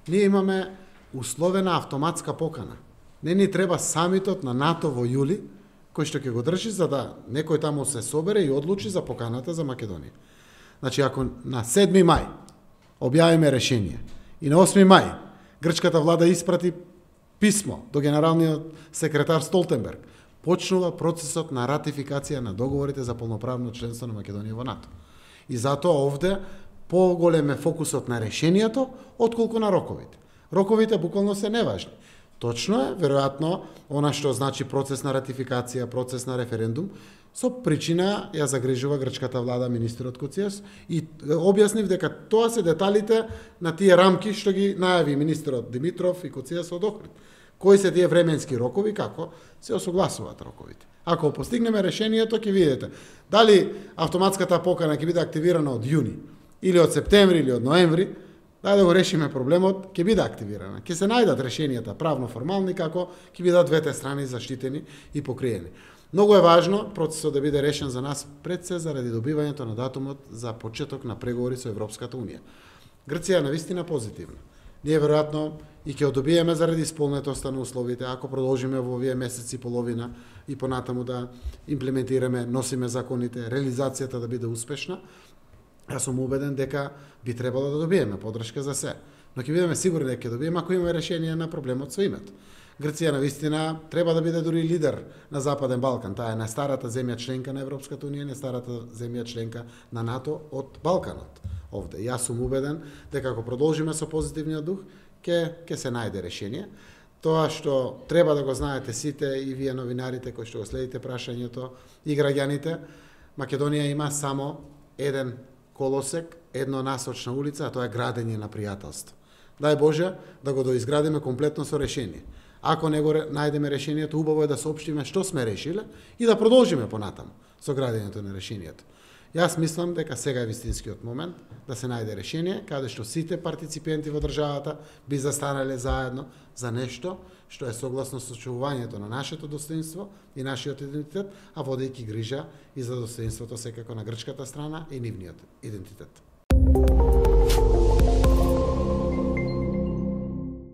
Ние имаме условена автоматска покана. Не ни треба самитот на НАТО во јули, кој што ќе го држи за да некој таму се собере и одлучи за поканата за Македонија. Значи, ако на 7 мај објавиме решение и на 8 мај грчката влада испрати писмо до генералниот секретар Столтенберг, почнува процесот на ратификација на договорите за полноправно членство на Македонија во НАТО. И затоа овде поголем е фокусот на решението отколку на роковите. Роковите буквално се неважни. Точно е, веројатно, она што значи процес на ратификација, процес на референдум, со причина ја загрижува грчката влада, министерот Коцијас, и објаснив дека тоа се деталите на тие рамки што ги најави министерот Димитров и Коцијас од Охрид. Кои се тие временски рокови, како се осогласуваат роковите. Ако постигнеме решението, ќе видите дали автоматската покана ќе биде активирана од јуни, или од септември, или од ноември, да го решиме проблемот, ќе биде активирана. Ќе се најдат решенијата правно-формални, како ќе бидат двете страни заштитени и покриени. Многу е важно процесот да биде решен за нас пред се заради добивањето на датумот за почеток на преговори со Европската Унија. Грција е навистина позитивна. Ние веројатно и ќе одобиеме заради исполнетоста на условите, ако продолжиме во овие месеци и половина и понатаму да имплементираме, носиме законите, реализацијата да биде успешна. Јас сум убеден дека би требало да добиеме поддршка за се. Но ќе бидеме сигурни дека ќе добиеме ако имаме решение на проблемот со името. Грција навистина треба да биде дури лидер на Западен Балкан. Таа е најстарата земја членка на Европската Унија, најстарата земја членка на НАТО од Балканот. Овде. Јас сум убеден дека ако продолжиме со позитивниот дух, ќе се најде решение. Тоа што треба да го знаете сите и вие новинарите кои што го следите прашањето и граѓаните, Македонија има само еден колосек, едно насочна улица, а тоа е градење на пријателство. Дај Боже да го доизградиме комплетно со решение. Ако не го најдеме решението, убаво е да соопштиме што сме решиле и да продолжиме понатаму со градењето на решението. Јас мислам дека сега е вистинскиот момент да се најде решение каде што сите партиципенти во државата би застанале заедно за нешто што е согласно со очувувањето на нашето достоинство и нашиот идентитет, а водејќи грижа и за достоинството секако на грчката страна и нивниот идентитет.